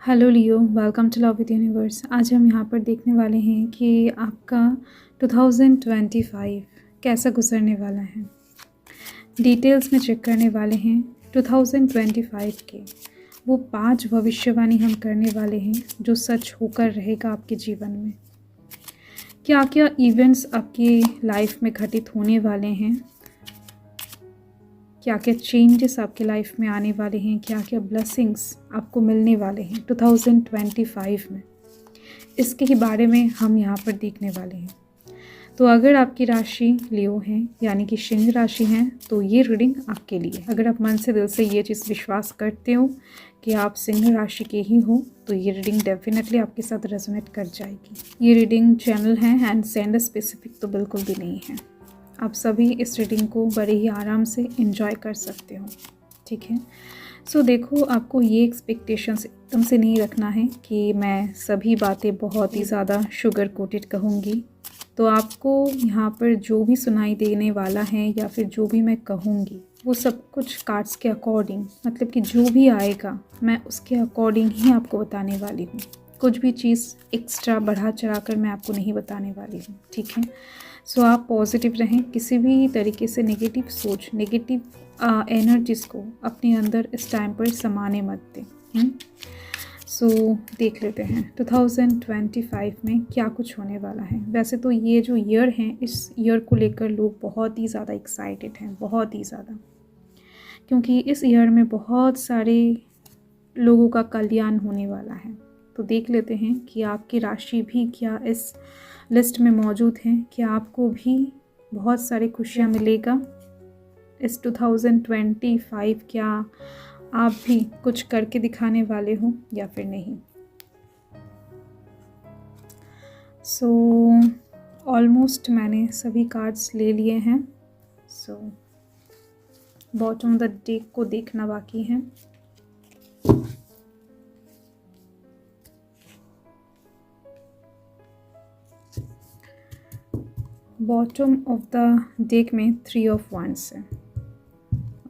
Hello Leo, welcome to love with universe. आज हम यहाँ पर देखने वाले हैं कि आपका 2025 कैसा गुजरने वाला है। डिटेल्स में चेक करने वाले हैं 2025 के वो 5 भविष्यवाणी हम करने वाले हैं जो सच होकर रहेगा आपके जीवन में। क्या क्या इवेंट्स आपकी लाइफ में घटित होने वाले हैं, क्या क्या चेंजेस आपके लाइफ में आने वाले हैं, क्या क्या ब्लेसिंग्स आपको मिलने वाले हैं 2025 में, इसके ही बारे में हम यहाँ पर देखने वाले हैं। तो अगर आपकी राशि लियो है यानी कि सिंह राशि है तो ये रीडिंग आपके लिए। अगर आप मन से दिल से ये चीज़ विश्वास करते हो कि आप सिंह राशि के ही हो तो ये रीडिंग डेफिनेटली आपके साथ रेजोनेट कर जाएगी। ये रीडिंग चैनल है एंड सेंड स्पेसिफिक तो बिल्कुल भी नहीं है। आप सभी इस रीडिंग को बड़े ही आराम से एंजॉय कर सकते हो, ठीक है। सो देखो, आपको ये एक्सपेक्टेशंस एकदम से नहीं रखना है कि मैं सभी बातें बहुत ही ज़्यादा शुगर कोटेड कहूँगी। तो आपको यहाँ पर जो भी सुनाई देने वाला है या फिर जो भी मैं कहूँगी वो सब कुछ कार्ड्स के अकॉर्डिंग, मतलब कि जो भी आएगा मैं उसके अकॉर्डिंग ही आपको बताने वाली हूँ। कुछ भी चीज़ एक्स्ट्रा बढ़ा चढ़ा कर मैं आपको नहीं बताने वाली हूँ, ठीक है। सो आप पॉजिटिव रहें, किसी भी तरीके से नेगेटिव सोच, नेगेटिव एनर्जीज़ को अपने अंदर इस टाइम पर समाने मत दें। सो देख लेते हैं 2025 में क्या कुछ होने वाला है। वैसे तो ये जो ईयर है, इस ईयर को लेकर लोग बहुत ही ज़्यादा एक्साइटेड हैं, बहुत ही ज़्यादा, क्योंकि इस ईयर में बहुत सारे लोगों का कल्याण होने वाला है। तो देख लेते हैं कि आपकी राशि भी क्या इस लिस्ट में मौजूद है, क्या आपको भी बहुत सारी खुशियाँ मिलेगा इस 2025। क्या आप भी कुछ करके दिखाने वाले हो या फिर नहीं। सो ऑलमोस्ट मैंने सभी कार्ड्स ले लिए हैं। So bottom of the deck को देखना बाकी है। बॉटम ऑफ द डेक में 3 ऑफ वांड्स है।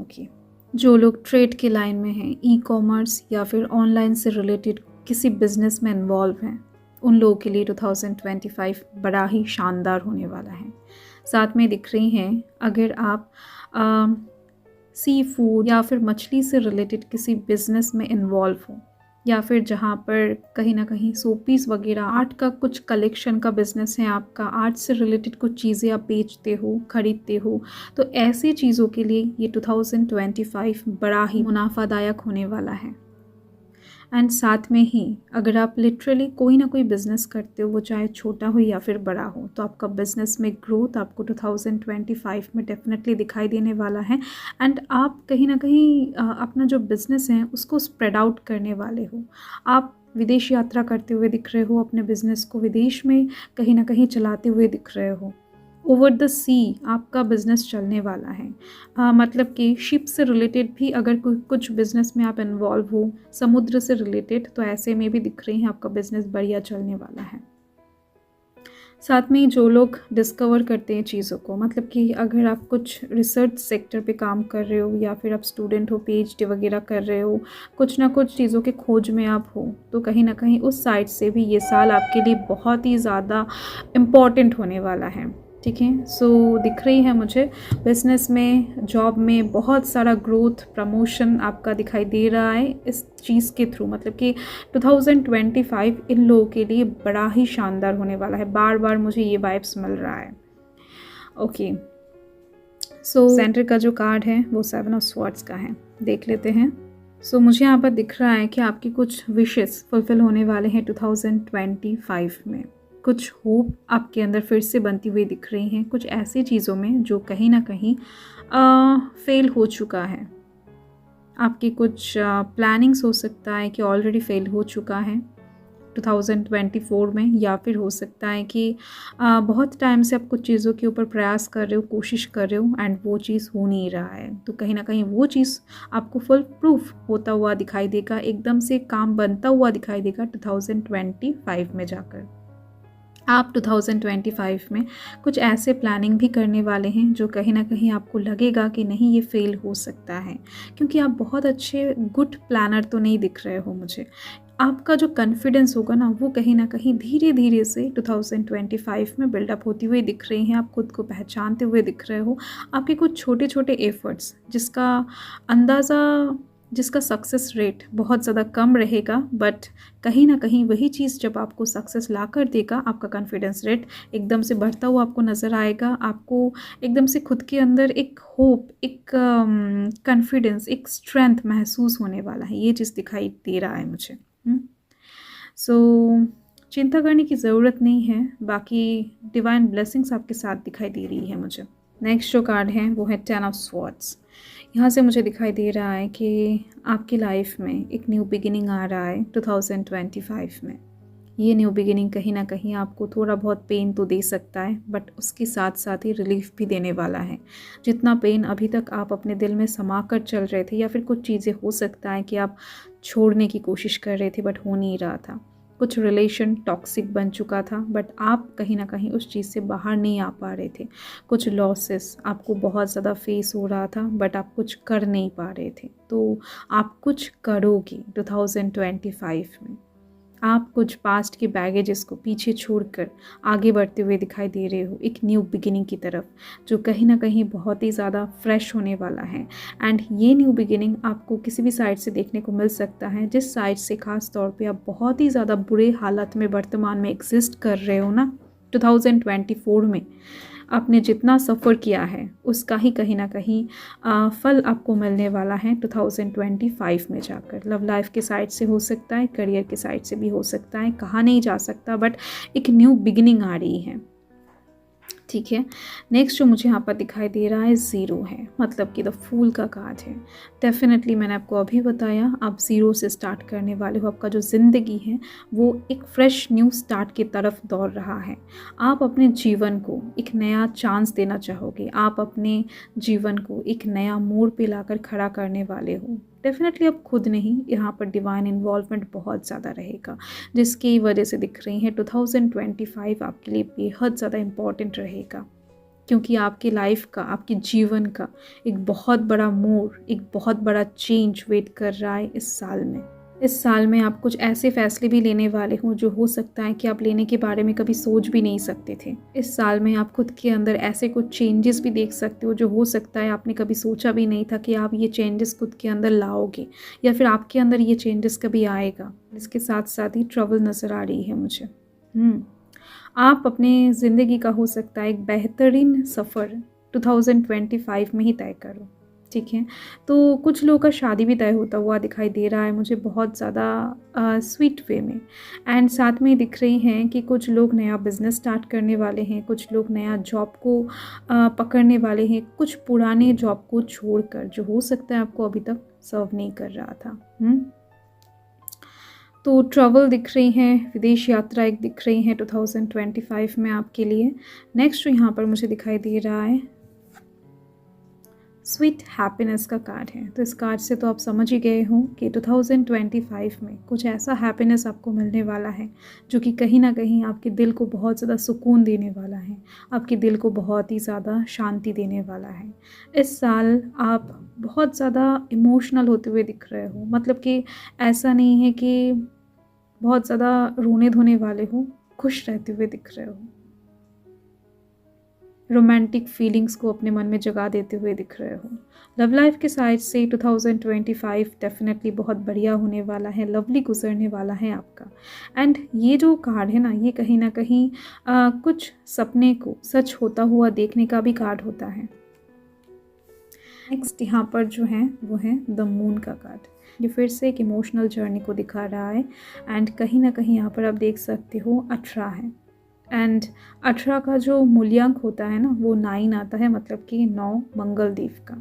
ओके, जो लोग ट्रेड के लाइन में हैं, ई कॉमर्स या फिर ऑनलाइन से रिलेटेड किसी बिजनेस में इन्वॉल्व हैं, उन लोगों के लिए 2025 बड़ा ही शानदार होने वाला है। साथ में दिख रही हैं, अगर आप सी फूड या फिर मछली से रिलेटेड किसी बिजनेस में इन्वॉल्व हो या फिर जहाँ पर कहीं ना कहीं सोपीस वगैरह, आर्ट का कुछ कलेक्शन का बिजनेस है आपका, आर्ट से रिलेटेड कुछ चीज़ें आप बेचते हो, खरीदते हो, तो ऐसी चीज़ों के लिए ये 2025 बड़ा ही मुनाफादायक होने वाला है। एंड साथ में ही अगर आप लिटरली कोई ना कोई बिज़नेस करते हो, वो चाहे छोटा हो या फिर बड़ा हो, तो आपका बिज़नेस में ग्रोथ आपको 2025 में डेफिनेटली दिखाई देने वाला है। एंड आप कहीं ना कहीं अपना जो बिज़नेस है उसको स्प्रेड आउट करने वाले हो। आप विदेश यात्रा करते हुए दिख रहे हो, अपने बिज़नेस को विदेश में कहीं ना कहीं चलाते हुए दिख रहे हो। ओवर द सी आपका बिज़नेस चलने वाला है। मतलब कि शिप से रिलेटेड भी अगर कुछ बिज़नेस में आप इन्वॉल्व हो, समुद्र से रिलेटेड, तो ऐसे में भी दिख रही हैं आपका बिज़नेस बढ़िया चलने वाला है। साथ में जो लोग डिस्कवर करते हैं चीज़ों को, मतलब कि अगर आप कुछ रिसर्च सेक्टर पे काम कर रहे हो या फिर आप स्टूडेंट हो, पीएचडी वगैरह कर रहे हो, कुछ ना कुछ चीज़ों के खोज में आप हो, तो कहीं ना कहीं उस साइड से भी ये साल आपके लिए बहुत ही ज़्यादा इम्पॉर्टेंट होने वाला है, ठीक है। सो दिख रही है मुझे बिज़नेस में, जॉब में बहुत सारा ग्रोथ, प्रमोशन आपका दिखाई दे रहा है इस चीज़ के थ्रू। मतलब कि 2025 इन लोगों के लिए बड़ा ही शानदार होने वाला है। बार बार मुझे ये वाइब्स मिल रहा है। ओके, सो सेंटर का जो कार्ड है वो 7 ऑफ स्वॉर्ड्स का है, देख लेते हैं। सो मुझे यहाँ पर दिख रहा है कि आपकी कुछ विशेस फुलफिल होने वाले हैं 2025 में। कुछ होप आपके अंदर फिर से बनती हुई दिख रही हैं, कुछ ऐसी चीज़ों में जो कहीं ना कहीं फेल हो चुका है। आपकी कुछ प्लानिंग्स हो सकता है कि ऑलरेडी फेल हो चुका है 2024 में, या फिर हो सकता है कि बहुत टाइम से आप कुछ चीज़ों के ऊपर प्रयास कर रहे हो, कोशिश कर रहे हो एंड वो चीज़ हो नहीं रहा है। तो कहीं ना कहीं वो चीज़ आपको फुल प्रूफ होता हुआ दिखाई देगा, एकदम से काम बनता हुआ दिखाई देगा 2025 में जाकर। आप 2025 में कुछ ऐसे प्लानिंग भी करने वाले हैं जो कहीं ना कहीं आपको लगेगा कि नहीं ये फेल हो सकता है, क्योंकि आप बहुत अच्छे गुड प्लानर तो नहीं दिख रहे हो मुझे। आपका जो कॉन्फिडेंस होगा ना वो कहीं न कहीं धीरे-धीरे से 2025 में बिल्डअप होती हुई दिख रही हैं, आप खुद को पहचानते हुए दिख रहे हो। आपके कुछ छोटे-छोटे एफ़र्ट्स अंदाज़ा जिसका सक्सेस रेट बहुत ज़्यादा कम रहेगा, बट कहीं न कहीं वही चीज़ जब आपको सक्सेस ला कर देगा, आपका कॉन्फिडेंस रेट एकदम से बढ़ता हुआ आपको नज़र आएगा। आपको एकदम से खुद के अंदर एक होप, एक कॉन्फिडेंस, एक स्ट्रेंथ महसूस होने वाला है। ये चीज़ दिखाई दे रहा है मुझे। सो चिंता करने की ज़रूरत नहीं है, बाकी डिवाइन ब्लेसिंग्स आपके साथ दिखाई दे रही है मुझे। नेक्स्ट जो कार्ड है वो है 10 ऑफ स्वॉर्ड्स। यहाँ से मुझे दिखाई दे रहा है कि आपकी लाइफ में एक न्यू बिगिनिंग आ रहा है 2025 में। ये न्यू बिगिनिंग कहीं ना कहीं आपको थोड़ा बहुत पेन तो दे सकता है, बट उसके साथ साथ ही रिलीफ भी देने वाला है। जितना पेन अभी तक आप अपने दिल में समा कर चल रहे थे, या फिर कुछ चीज़ें हो सकता है कि आप छोड़ने की कोशिश कर रहे थे बट हो नहीं रहा था, कुछ रिलेशन टॉक्सिक बन चुका था बट आप कहीं ना कहीं उस चीज़ से बाहर नहीं आ पा रहे थे, कुछ लॉसेस आपको बहुत ज़्यादा फेस हो रहा था बट आप कुछ कर नहीं पा रहे थे, तो आप कुछ करोगे 2025 में। आप कुछ पास्ट के बैगेजेस को पीछे छोड़कर आगे बढ़ते हुए दिखाई दे रहे हो एक न्यू बिगिनिंग की तरफ, जो कहीं ना कहीं बहुत ही ज़्यादा फ्रेश होने वाला है। एंड ये न्यू बिगिनिंग आपको किसी भी साइड से देखने को मिल सकता है, जिस साइड से खास तौर पे आप बहुत ही ज़्यादा बुरे हालत में वर्तमान में एग्जिस्ट कर रहे हो ना 2024 में। आपने जितना सफ़र किया है उसका ही कहीं ना कहीं फल आपको मिलने वाला है 2025 में जाकर। लव लाइफ के साइड से हो सकता है, करियर के साइड से भी हो सकता है, कहा नहीं जा सकता, बट एक न्यू बिगिनिंग आ रही है। ठीक है, नेक्स्ट जो मुझे यहाँ पर दिखाई दे रहा है 0 है, मतलब कि द फूल का कार्ड है। डेफिनेटली मैंने आपको अभी बताया, आप 0 से स्टार्ट करने वाले हो। आपका जो ज़िंदगी है वो एक फ्रेश न्यू स्टार्ट की तरफ दौड़ रहा है। आप अपने जीवन को एक नया चांस देना चाहोगे, आप अपने जीवन को एक नया मोड़ पे लाकर खड़ा करने वाले हो। डेफिनेटली आप खुद नहीं, यहाँ पर डिवाइन इन्वॉल्वमेंट बहुत ज़्यादा रहेगा, जिसकी वजह से दिख रही है 2025 आपके लिए बेहद ज़्यादा इम्पॉर्टेंट रहेगा, क्योंकि आपकी लाइफ का, आपके जीवन का एक बहुत बड़ा मोड़, एक बहुत बड़ा चेंज वेट कर रहा है इस साल में। इस साल में आप कुछ ऐसे फैसले भी लेने वाले हो जो हो सकता है कि आप लेने के बारे में कभी सोच भी नहीं सकते थे। इस साल में आप खुद के अंदर ऐसे कुछ चेंजेस भी देख सकते हो जो हो सकता है आपने कभी सोचा भी नहीं था कि आप ये चेंजेस खुद के अंदर लाओगे, या फिर आपके अंदर ये चेंजेस कभी आएगा। इसके साथ साथ ही ट्रबल नज़र आ रही है मुझे। आप अपने ज़िंदगी का हो सकता है एक बेहतरीन सफ़र 2025 में ही तय करो। ठीक है, तो कुछ लोगों का शादी भी तय होता हुआ दिखाई दे रहा है मुझे बहुत ज़्यादा स्वीट वे में। एंड साथ में दिख रही हैं कि कुछ लोग नया बिज़नेस स्टार्ट करने वाले हैं, कुछ लोग नया जॉब को पकड़ने वाले हैं, कुछ पुराने जॉब को छोड़कर, जो हो सकता है आपको अभी तक सर्व नहीं कर रहा था। तो ट्रैवल दिख रही हैं, विदेश यात्रा एक दिख रही हैं 2025 में आपके लिए। नेक्स्ट जो यहाँ पर मुझे दिखाई दे रहा है स्वीट हैप्पीनेस का कार्ड है। तो इस कार्ड से तो आप समझ ही गए हो कि 2025 में कुछ ऐसा हैप्पीनेस आपको मिलने वाला है जो कि कहीं ना कहीं आपके दिल को बहुत ज़्यादा सुकून देने वाला है, आपके दिल को बहुत ही ज़्यादा शांति देने वाला है। इस साल आप बहुत ज़्यादा इमोशनल होते हुए दिख रहे हो, मतलब कि ऐसा नहीं है कि बहुत ज़्यादा रोने धोने वाले हो, खुश रहते हुए दिख रहे हो, रोमांटिक फीलिंग्स को अपने मन में जगा देते हुए दिख रहे हो। लव लाइफ के साइड से 2025 डेफिनेटली बहुत बढ़िया होने वाला है, लवली गुजरने वाला है आपका। एंड ये जो कार्ड है ना, ये कहीं ना कहीं कुछ सपने को सच होता हुआ देखने का भी कार्ड होता है। नेक्स्ट यहाँ पर जो है वो है द मून का कार्ड। ये फिर से एक इमोशनल जर्नी को दिखा रहा है। एंड कहीं ना कहीं यहाँ पर आप देख सकते हो 18 है। एंड 18 का जो मूल्यांक होता है ना वो 9 आता है, मतलब कि 9 मंगल देव का।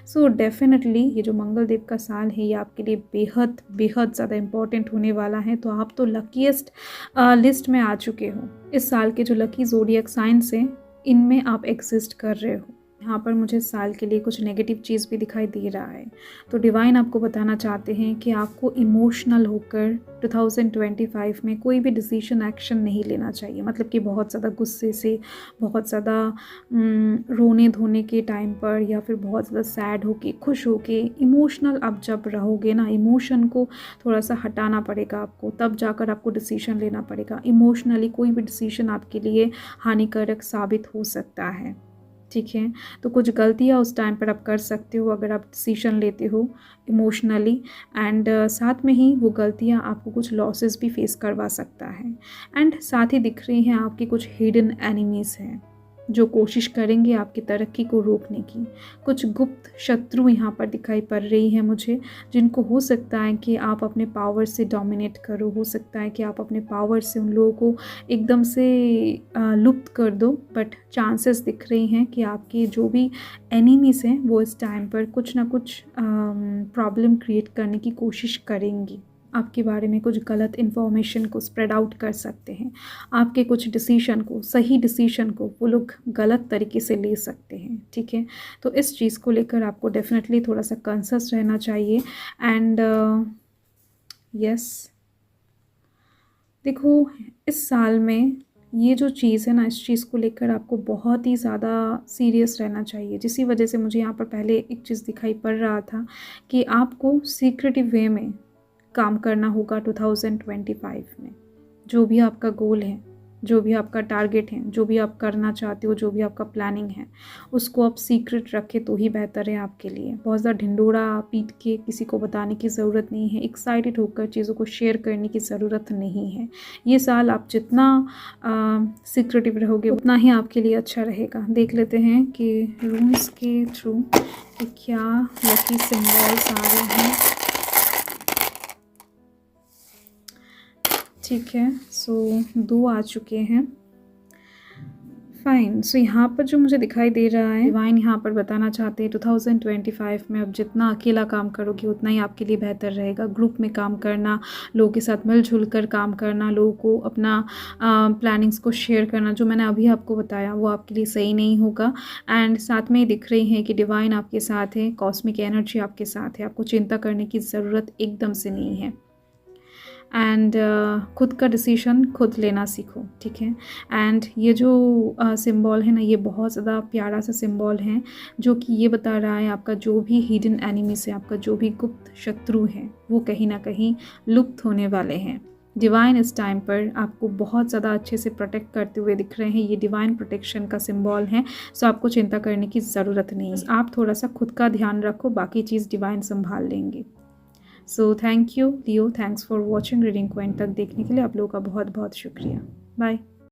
सो डेफिनेटली ये जो मंगल देव का साल है ये आपके लिए बेहद बेहद ज़्यादा इम्पॉर्टेंट होने वाला है। तो आप तो लकीएस्ट लिस्ट में आ चुके हो। इस साल के जो लकी ज़ोडिएक साइंस हैं इनमें आप एग्जिस्ट कर रहे हो। यहाँ पर मुझे साल के लिए कुछ नेगेटिव चीज़ भी दिखाई दे रहा है। तो डिवाइन आपको बताना चाहते हैं कि आपको इमोशनल होकर 2025 में कोई भी डिसीजन एक्शन नहीं लेना चाहिए। मतलब कि बहुत ज़्यादा गुस्से से, बहुत ज़्यादा रोने धोने के टाइम पर, या फिर बहुत ज़्यादा सैड होके, खुश होके, इमोशनल आप जब रहोगे ना, इमोशन को थोड़ा सा हटाना पड़ेगा आपको, तब जाकर आपको डिसीजन लेना पड़ेगा। इमोशनली कोई भी डिसीजन आपके लिए हानिकारक साबित हो सकता है, ठीक है। तो कुछ गलतियाँ उस टाइम पर आप कर सकते हो अगर आप डिसीजन लेते हो इमोशनली, एंड साथ में ही वो गलतियाँ आपको कुछ लॉसेस भी फेस करवा सकता है। एंड साथ ही दिख रही हैं आपकी कुछ हिडन एनिमीज़ हैं जो कोशिश करेंगे आपकी तरक्की को रोकने की। कुछ गुप्त शत्रु यहाँ पर दिखाई पड़ रही हैं मुझे, जिनको हो सकता है कि आप अपने पावर से डोमिनेट करो, हो सकता है कि आप अपने पावर से उन लोगों को एकदम से लुप्त कर दो। बट चांसेस दिख रही हैं कि आपके जो भी एनिमीज़ हैं वो इस टाइम पर कुछ ना कुछ प्रॉब्लम क्रिएट करने की कोशिश करेंगी। आपके बारे में कुछ गलत इन्फॉर्मेशन को स्प्रेड आउट कर सकते हैं। आपके कुछ डिसीजन को, सही डिसीजन को वो लोग गलत तरीके से ले सकते हैं, ठीक है। तो इस चीज़ को लेकर आपको डेफिनेटली थोड़ा सा कॉन्शियस रहना चाहिए। एंड यस, देखो इस साल में ये जो चीज़ है ना, इस चीज़ को लेकर आपको बहुत ही ज़्यादा सीरियस रहना चाहिए। जिसी वजह से मुझे यहाँ पर पहले एक चीज़ दिखाई पड़ रहा था कि आपको सीक्रेटिव वे में काम करना होगा 2025 में। जो भी आपका गोल है, जो भी आपका टारगेट है, जो भी आप करना चाहते हो, जो भी आपका प्लानिंग है, उसको आप सीक्रेट रखें तो ही बेहतर है आपके लिए। बहुत ज़्यादा ढिंडोरा पीट के किसी को बताने की ज़रूरत नहीं है, एक्साइटेड होकर चीज़ों को शेयर करने की ज़रूरत नहीं है। ये साल आप जितना सीक्रेटिव रहोगे उतना ही आपके लिए अच्छा रहेगा। देख लेते हैं कि रून्स के थ्रू कि क्या लकी सिंबल्स आ रहे हैं। ठीक है, सो 2 आ चुके हैं। फाइन, सो यहाँ पर जो मुझे दिखाई दे रहा है, डिवाइन यहाँ पर बताना चाहते हैं 2025 में अब जितना अकेला काम करोगे उतना ही आपके लिए बेहतर रहेगा। ग्रुप में काम करना, लोगों के साथ मिलजुल कर काम करना, लोगों को अपना प्लानिंग्स को शेयर करना, जो मैंने अभी आपको बताया वो आपके लिए सही नहीं होगा। एंड साथ में ही दिख रही है कि डिवाइन आपके साथ है, कॉस्मिक एनर्जी आपके साथ है, आपको चिंता करने की ज़रूरत एकदम से नहीं है। एंड खुद का डिसीजन खुद लेना सीखो, ठीक है। एंड ये जो सिंबल है ना, ये बहुत ज़्यादा प्यारा सा सिंबल है, जो कि ये बता रहा है आपका जो भी हिडन एनिमीज है, आपका जो भी गुप्त शत्रु है, वो कहीं ना कहीं लुप्त होने वाले हैं। डिवाइन इस टाइम पर आपको बहुत ज़्यादा अच्छे से प्रोटेक्ट करते हुए दिख रहे हैं। ये डिवाइन प्रोटेक्शन का सिंबल है, सो आपको चिंता करने की ज़रूरत नहीं है। आप थोड़ा सा खुद का ध्यान रखो, बाकी चीज़ डिवाइन संभाल लेंगे। So thank you Leo, thanks for watching. Reading को एंड तक देखने के लिए आप लोगों का बहुत बहुत शुक्रिया। बाय।